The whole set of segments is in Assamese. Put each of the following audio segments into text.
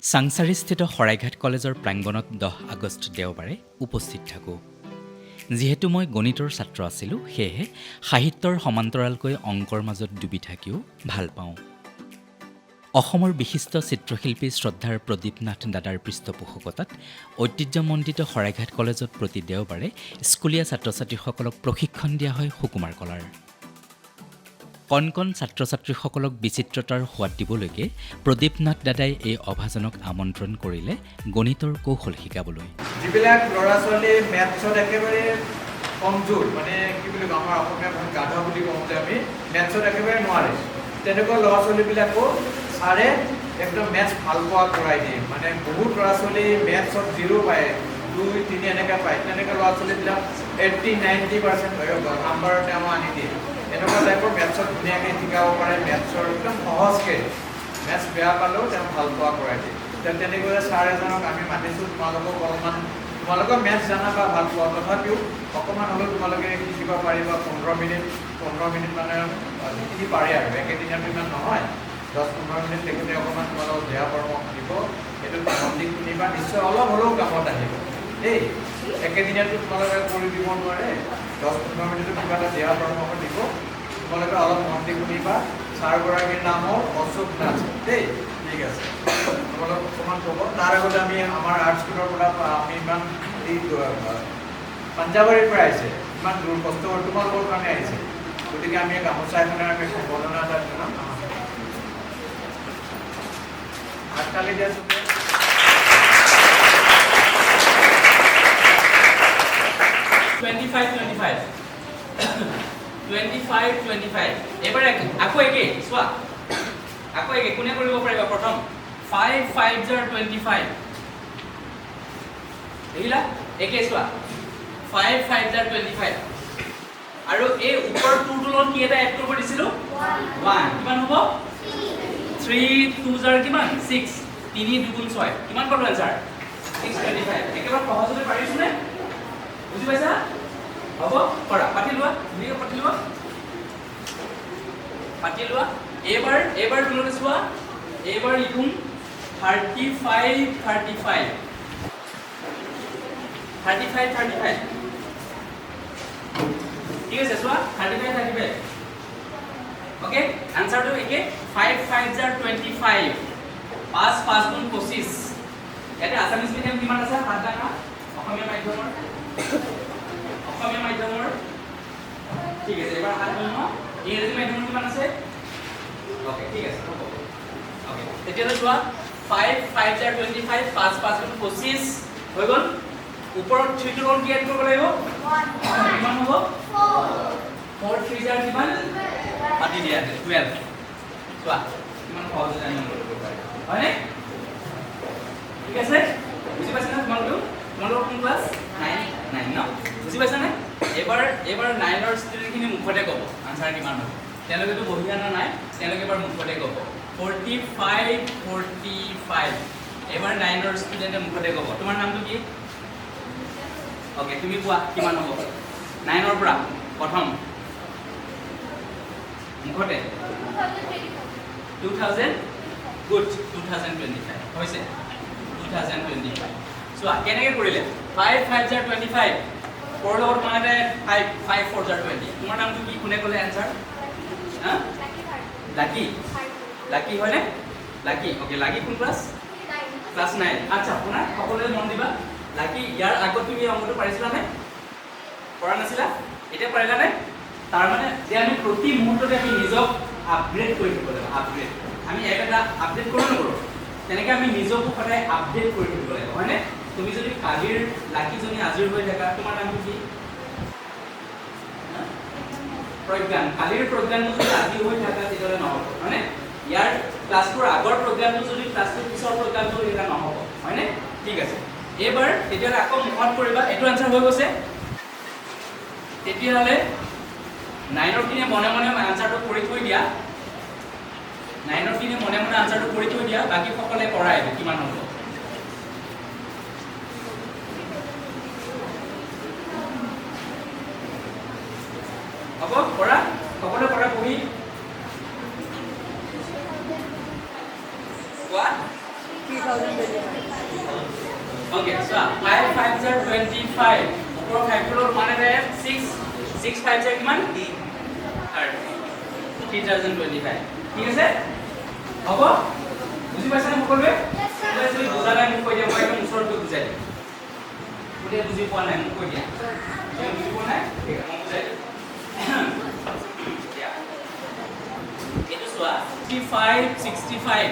চাংচাৰিস্থিত শৰাইঘাট কলেজৰ প্ৰাংগণত 10 আগষ্ট দেওবাৰে উপস্থিত থাকোঁ। যিহেতু মই গণিতৰ ছাত্ৰ আছিলোঁ, সেয়েহে সাহিত্যৰ সমান্তৰালকৈ অংকৰ মাজত ডুবি থাকিও ভাল পাওঁ। অসমৰ বিশিষ্ট চিত্ৰশিল্পী শ্ৰদ্ধাৰ প্ৰদীপ নাথ দাদাৰ পৃষ্ঠপোষকতাত ঐতিহ্যমণ্ডিত শৰাইঘাট কলেজত প্ৰতি দেওবাৰে স্কুলীয়া ছাত্ৰ ছাত্ৰীসকলক প্ৰশিক্ষণ দিয়া হয় সুকুমাৰ কলাৰ। কণ কণ ছাত্ৰ ছাত্ৰীসকলক বিচিত্ৰতাৰ সোৱাদ দিবলৈকে প্ৰদীপ নাথ দাদাই এই অভাজনক আমন্ত্ৰণ কৰিলে গণিতৰ কৌশল শিকাবলৈ। যিবিলাক ল'ৰা ছোৱালী মেথছত একেবাৰে কমজোৰ, মানে কি বুলি কওঁ, আমাৰ অসমীয়া বহুত গাধা বুলি কওঁ যে আমি, মেথছত একেবাৰে নোৱাৰে, তেনেকুৱা ল'ৰা ছোৱালীবিলাকো ছাৰে একদম মেথছ ভাল পোৱা কৰাই দিয়ে। মানে বহুত ল'ৰা ছোৱালী মেথছত 0 পায়, 2, 3 এনেকৈ পায়, তেনেকৈ ল'ৰা ছোৱালীবিলাক 80-90% নাম্বাৰ তেওঁ আনি দিয়ে। এনেকুৱা টাইপৰ মেথছত ধুনীয়াকৈ শিকাব পাৰে, মেথছৰ একদম সহজকৈ, মেথছ বেয়া পালেও তেওঁ ভাল পোৱা কৰাই দিয়ে। তেনেকৈ ছাৰ এজনক আমি মাতিছোঁ, তোমালোকৰ মেথছ জানা বা ভাল পোৱা, তথাপিও অকণমান হ'লেও তোমালোকে শিকিব পাৰিবা। 15 মিনিট মানে যিখিনি পাৰে আৰু একেদিনতো ইমান নহয়, 10-15 মিনিট তেখেতে অকণমান তোমালোকক বেয়া পৰামৰ্শ দিব, সেইটো মন দি শুনিবা, নিশ্চয় অলপ হ'লেও কামত আহিব দেই। একেদিনতো তোমালোকে কৰি দিব নোৱাৰে, 10-15 মিনিটত কিবা এটা বেয়া পৰামৰ্শ দিব, তোমালোকে অলপ মন দি শুনিবা। ছাৰগৰাকীৰ নাম হ'ল অশোক নাথ দেই, ঠিক আছে। তোমালোক অকণমান ক'ব। তাৰ আগতে আমি আমাৰ আৰ্ট স্কুলৰ পৰা আমি ইমান এই পাঞ্জাৱাৰীৰ পৰা আহিছে, ইমান দূৰ কষ্ট কৰি তোমালোকৰ কাৰণে আহিছে, গতিকে আমি গামোচা এখনে আমি সম্বৰ্ধনা এটা জনাম। আগকালি দিয়া 25 এবাৰ আকৌ একে চোৱা, আকৌ একে কোনে কৰিব পাৰিবা? প্ৰথম 5 5 25 দেখিলা? একে চোৱা, 5 5 25 আৰু এই ওপৰ 2 টোলত কি এটা এড কৰিব দিছিলোঁ? 1 কিমান হ'ব? 3 2 কিমান? 6 3 2 6 কিমান পালো এনসাৰ? 625। একেবাৰে সহজতে পাৰিছো নে? বুজি পাইছা? হ'ব কৰা, পাতি লোৱা, ধুনীয়াকৈ পাতি লোৱা। এবাৰ তোমালোকে চোৱা, এইবাৰ লিখোঁ 35 35 ঠিক আছে, চোৱা 35 35 ওকে। আনসাৰটো একে, 5 5 25 5 5 গুণ 25। ইয়াতে আছামিজ মিডিয়াম কিমান আছে? 7 টাকা। অসমীয়া মাধ্যমৰ ঠিক আছে, এবাৰ 7 গুণ। ইংৰাজী মাধ্যমৰ কিমান আছে? ওকে, ঠিক আছে, হ'ব। ওকে, তেতিয়াহ'লে চোৱা 5 5 25 5 5 গুণ 25 হৈ গ'ল। ওপৰত 3 টো কি এড কৰিব লাগিব? 1 কিমান হ'ব? 4 3 কিমান? পাতি দিয়া 12। চোৱা কিমান সহজে জানি কৰিব পাৰি, হয়নে? ঠিক আছে, বুজি পাইছা না? তোমালোকৰ কোন ক্লাছ? 9 ন? বুজি পাইছা নে? এবাৰ 9ৰ ষ্টুডেণ্টখিনি মুখতে ক'ব আনসাৰ কিমান হ'ব। তেওঁলোকেতো বহি অনা নাই, তেওঁলোকে এবাৰ মুখতে ক'ব 45 45। এবাৰ 9ৰ ষ্টুডেণ্টে মুখতে ক'ব। তোমাৰ নামটো কি? অ'কে, তুমি কোৱা কিমান হ'ব 9ৰ পৰা? প্ৰথম মুখতে 2000 গুড, 2025 হৈছে 2025। চোৱা কেনেকৈ কৰিলে? 5 5 25 4 লগত মানে 5 5 4 20। তোমাৰ নামটো কি? কোনে ক'লে এনসাৰ? হা? লাকি হয়নে? লাকি, ওকে। লাকি কোন ক্লাছ? ক্লাছ 9। আচ্ছা, শুনা, সকলোৱে মন দিবা। লাকি, ইয়াৰ আগত তুমি অংকটো পাৰিছিলানে? পৰা নাছিলা? এতিয়া পাৰিলানে? তাৰমানে যে আমি প্ৰতি মুহূৰ্ততে আমি নিজক আপগ্ৰেড কৰি থাকিব লাগিব। আপগ্ৰেড আমি এটা আপডেট কৰোঁ নকৰোঁ? তেনেকৈ আমি নিজকো সদায় আপডেট কৰি থাকিব লাগিব, হয়নে? তুমি যদি কালিৰ লাকিজনী আজিৰ হৈ থাকা, তোমাৰ নামটো কি? প্ৰজ্ঞান। কালিৰ প্ৰজ্ঞানটো যদি আজি হৈ থাকা তেতিয়াহ'লে নহ'ব, হয়নে? ইয়াৰ ক্লাছটোৰ আগৰ প্ৰজ্ঞানটো যদি ক্লাছটোৰ পিছৰ প্ৰজ্ঞানটো তেতিয়া নহ'ব, হয়নে? ঠিক আছে, এইবাৰ তেতিয়াহ'লে আকৌ মুখত কৰিবা। এইটো আনসাৰ হৈ গৈছে। তেতিয়াহ'লে 9ৰ খিনিয়ে মনে মনে আনসাৰটো কৰি থৈ দিয়া। 9ৰ খিনিয়ে মনে মনে আনসাৰটো কৰি থৈ দিয়া, বাকী সকলে কৰা এইটো কিমান হ'ব। হ'ব কৰা, সকলোৱে কৰা বহি কোৱা। 3000 Okay, so 5 5s are 25. Upor 5 টোৰ মানে 6 6 5s are কিমান? 3025. ঠিক আছে? হ'ব? বুজি পাইছা নে সকলোৱে? যদি বুজা নাই মোক কৈ দিয়া, মই একদম ওচৰত গৈ বুজাই দিম। কোনে বুজি পোৱা নাই মোক কৈ দিয়া। তুমি বুজি পোৱা নাই? ঠিক আছে, মই বুজাই দিম। এইটো চোৱা 65 65.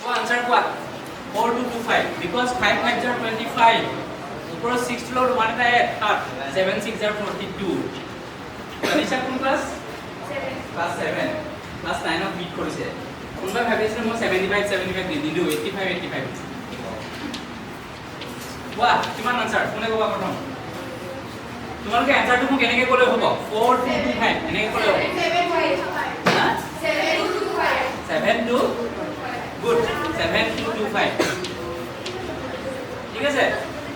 So answer what? 4225 because 5 5s are 25. Upor 6 floor 1 eta add 7 6 are 42. Tanisha কোন class? 7. Class 7. Class 9 of beat কৰিছে। কোনবা ভাবিছিল মই 75 75 দি দিলো 85 85। কোৱা কিমান আনসাৰ কোনে ক'বা প্ৰথম? তোমালোকে আনসাৰটো মোক কেনেকৈ ক'লে হ'ব? 4225 এনেকৈ ক'লে হ'ব। 7 to good 7225 ঠিক আছে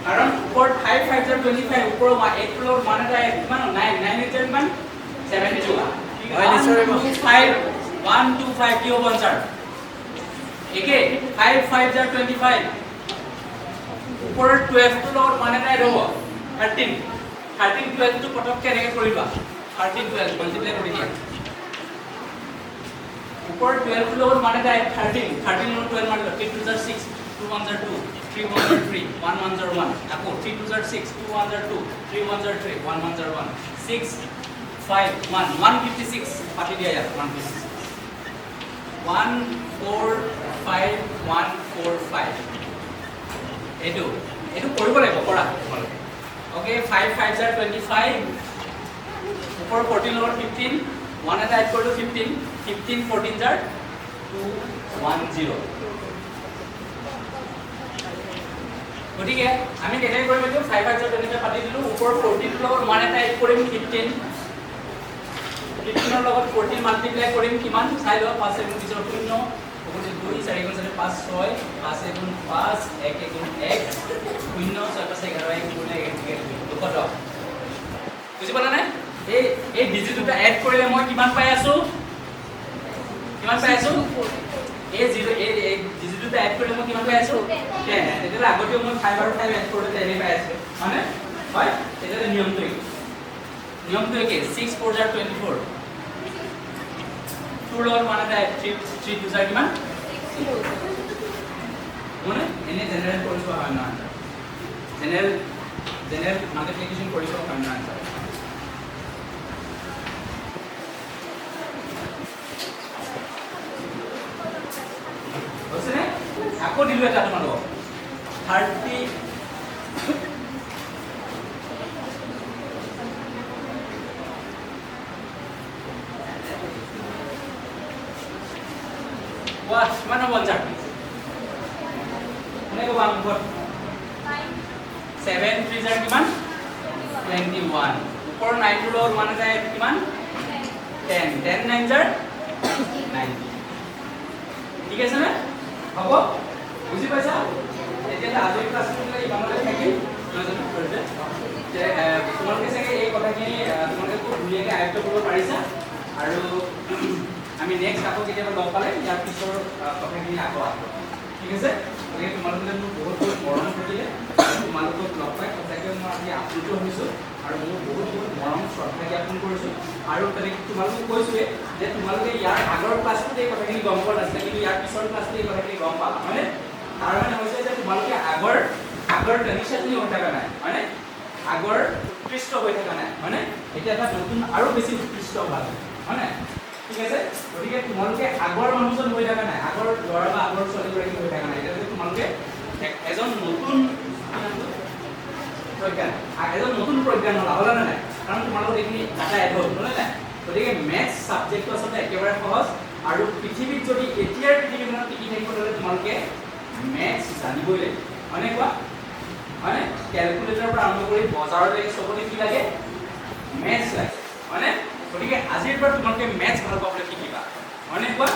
কাৰণ উপৰ 5 5 are 25 উপৰ 8 ফ্লোৰ মানে কিমান 9 9 8 কিমান 72 ঠিক আছে 1 2 5 কি হ'ব আনসাৰ একে 5 5 are 25 উপৰ 12 ফ্লোৰ মানে হ'ব 13 13 12 টো পটককে এনেকৈ কৰিবা 13 12 মাল্টিপ্লাই কৰি দিয়া উপর 12 ফ্লোর মানে 13 13 নো 12 মানে 3 2 are 6 2 1 are 2 3 1 are 3 1 1 are 1 আকো 3 2 are 6 2 1 are 2 3 1 are 3 1 1 are 1 6 5 1 156 পাতি দিয়া ইয়াত 156 1 4 5 1 4 5 এটো কৰিব লাগিব কৰা ওকে 5 5s are 25 উপৰ 14 over 15 1 eta add কৰিলো 15 15 14s are 210 গতিকে আমি কেনেকৈ কৰিম এইটো 5 5 are 25 পাতি দিলো উপৰ 14 ফ্লোৰ 1 এটা add কৰিম 15 15 ৰ লগত 14 মাল্টিপ্লাই কৰিম কিমান চাই লও 5 7 0 0 2 4 5 6 5 7 5 1 1 1 0 6 11 1 210 বুজি পালা নাই এই ডিজিট দুটা এড কৰিলে মই কিমান পাই আছো এই ডিজিট দুটা এড কৰিলে মই কিমান পাই আছো 10 তেতিয়া আগতে মই 5 আৰু 5 এড কৰিলে 10 পাই আছো মানে হয় তেতিয়া নিয়মটো কি 6 4 are 24 2 লগত মানে 3 2 are কিমান মানে এনে জেনাৰেল কৰিছো হয় না জেনাৰেল মাল্টিপ্লিকেশন কৰিছো হয় না আকৌ দিলো এটা তোমালোকক 30 what কিমান হ'ব আনসাৰ কোনে ক'ব আনসাৰ 7 3 are কিমান 21 উপৰ 9 ৰ লগত মানে কিমান 10 10 9 are 90 ঠিক আছে না হ'ব বুজি পাইছা এতিয়া আজিৰ ক্লাছটো ইমানলৈ থাকিল যে তোমালোকে চাগে এই কথাখিনি তোমালোকে খুব ধুনীয়াকৈ আয়ত্ত কৰিব পাৰিছা আৰু আমি নেক্সট আকৌ কেতিয়াবা লগ পালে ইয়াৰ পিছৰ কথাখিনি আকৌ আহিব ঠিক আছে গতিকে তোমালোকে মোক বহুত বহুত মৰম কৰিলে তোমালোকক লগ পাই সঁচাকৈ মই আজি আপ্লুত হৈছোঁ আৰু মোৰ বহুত বহুত মৰম শ্ৰদ্ধা জ্ঞাপন কৰিছোঁ আৰু তেনেকৈ তোমালোকক কৈছোঁৱে যে তোমালোকে ইয়াৰ আগৰ ক্লাছটোত এই কথাখিনি গম পোৱা নাছিলে কিন্তু ইয়াৰ পিছৰ ক্লাছটোত এই কথাখিনি গম পালা হয়নে তাৰ মানে হৈছে যে তোমালোকে আগৰ ট্ৰেডিশ্যনলি হৈ থকা নাই হয়নে আগৰ উৎকৃষ্ট হৈ থকা নাই হয়নে এতিয়া এটা নতুন আৰু বেছি উৎকৃষ্ট হোৱা হয়নে ঠিক আছে গতিকে তোমালোকে আগৰ মানুহজন হৈ থকা নাই আগৰ ল'ৰা বা আগৰ ছোৱালীগৰাকী হৈ থকা নাই এতিয়া তোমালোকে এজন নতুন প্ৰজ্ঞান হ'লা নে নাই কাৰণ তোমালোকৰ এইখিনি ডাটা এড হ'ল হয়নে নাই গতিকে মেথছ ছাবজেক্টটো আচলতে একেবাৰে সহজ আৰু পৃথিৱীত যদি এতিয়াৰ পৃথিৱীখনত টিকি থাকিবলৈ হ'লে তোমালোকে মেথছ জানিবই লাগিব হয়নে কোৱা হয়নে কেলকুলেটৰৰ পৰা আৰম্ভ কৰি বজাৰলৈকে চবতে কি লাগে মেথছ লাগে হয়নে গতিকে আজিৰ পৰা তোমালোকে মেথছ ভাল পাবলৈ শিকিবা হয়নে কোৱা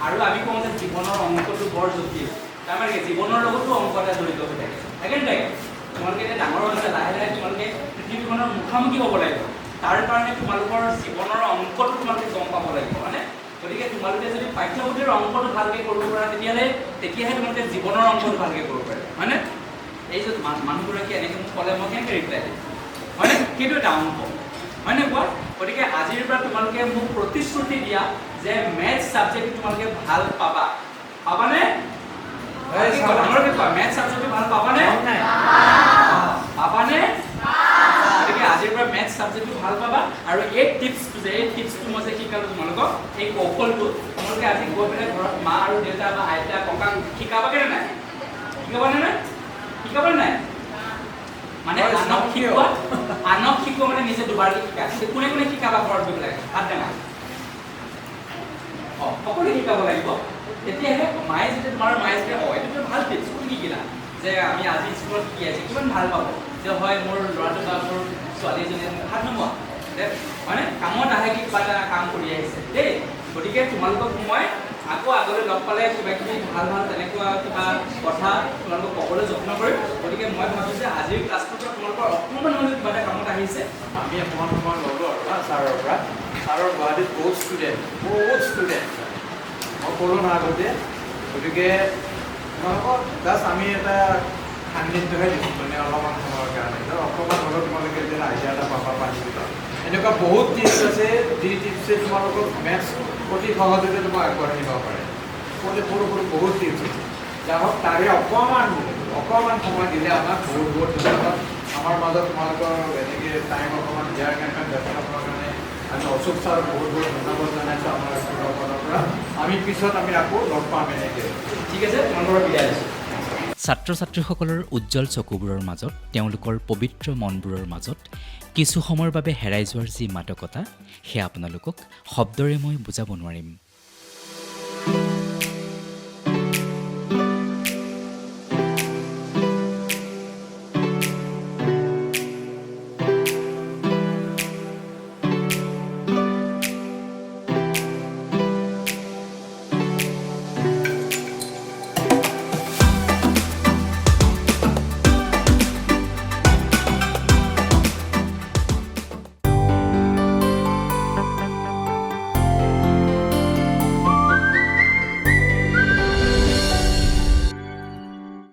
আৰু আমি কওঁ যে জীৱনৰ অংকটো বৰ জটিল তাৰমানে জীৱনৰ লগতো অংক এটা জড়িত হৈ থাকে থাকে তোমালোকে এতিয়া ডাঙৰ হৈছে লাহে লাহে তোমালোকে পৃথিৱীখনৰ মুখামুখি হ'ব লাগিব তাৰ কাৰণে তোমালোকৰ জীৱনৰ অংকটো তোমালোকে গম পাব লাগিব হয়নে গতিকে তোমালোকে যদি পাঠ্যপুথিৰ অংকটো ভালকৈ কৰিব পৰা তেতিয়াহে তোমালোকে জীৱনৰ অংকটো ভালকৈ কৰিব পাৰিবা হয়নে এই যে মানুহগৰাকীয়ে এনেকৈ মোক ক'লে মই কেনেকৈ ৰিপ্লাই দিম হয়নে সেইটো এটা অংক হয়নে কোৱা গতিকে আজিৰ পৰা তোমালোকে মোক প্ৰতিশ্ৰুতি দিয়া যে মেথছ ছাবজেক্টটো তোমালোকে ভাল পাবা পাবানে তোমালোকে কোৱা মেথছ ছাবজেক্টটো ভাল পাবানে পাবানে গতিকে আজিৰ পৰা মেথছ ছাবজেক্টটো ভাল পাবা আৰু এই টিপছটো মই যে শিকালোঁ তোমালোকক এই কৌশলটো তোমালোকে আজি গৈ পেলাই ঘৰত মা আৰু দেউতা বা আইতা ককাক শিকাবাগে নাই শিকাবানে নাই মানে আনক শিকোৱা মানে নিজে দুবাৰকৈ শিকা কোনে কোনে শিকাবা ঘৰত গৈ পেলাই হাত দাঙা সকলোৱে শিকাব লাগিব তেতিয়াহে মায়ে যেতিয়া তোমাৰ মায়ে যেতিয়া এইটো ভাল টিপছ কোন শিকিলা যে আমি আজি স্কুলত শিকি আছোঁ কিমান ভাল পাব যে হয় মোৰ ল'ৰাটো বা মোৰ ছোৱালীজনীয়ে হাত নমোৱা হয়নে কামত আহে কি কিবা এটা কাম কৰি আহিছে দেই গতিকে তোমালোকক মই আকৌ আগলৈ লগ পালে কিবা কিবি ভাল তেনেকুৱা কিবা কথা তোমালোকক ক'বলৈ যত্ন কৰিম গতিকে মই ভাবোঁ যে আজিৰ ক্লাছটোৰ পৰা তোমালোকৰ অকণমান হ'লেও কিবা এটা কামত আহিছে আমি অকণমান সময় ল'লোঁ আৰু ছাৰৰ পৰা ছাৰৰ গুৱাহাটীত বহুত ষ্টুডেণ্ট মই ক'লোঁ না আগতে গতিকে তোমালোকক জাষ্ট আমি এটা সান্নিধ্যহে দিছোঁ মানে অলপমান সময়ৰ কাৰণে অকণমান হ'লেও তোমালোকে যেন আইডিয়া এটা পাবা পাৰিবা এনেকুৱা বহুত টিপছ আছে যি টিপছে তোমালোকক মেথছ অতি সহজতে তোমাক আগবঢ়াই নিব পাৰে সৰু বহুত টিপছ আছে যাহওক তাৰে অকণমান সময় দিলে আমাক বহুত ধন্যবাদ আমাৰ মাজত তোমালোকৰ এনেকৈ টাইম অকণমান দিয়াৰ কাৰণে ব্যৱহাৰ কাৰণে আমি অশোক ছাৰক বহুত ধন্যবাদ জনাইছোঁ আমাৰ স্কুলৰ ফালৰ পৰা আমি পিছত আকৌ লগ পাম এনেকৈ ঠিক আছে তোমালোকৰ বিদায় দিছোঁ ছাত্ৰ ছাত্ৰীসকলৰ উজ্জ্বল চকুবোৰৰ মাজত তেওঁলোকৰ পবিত্ৰ মনবোৰৰ মাজত কিছু সময়ৰ বাবে হেৰাই যোৱাৰ যি মাদকতা সেয়া আপোনালোকক শব্দৰে মই বুজাব নোৱাৰিম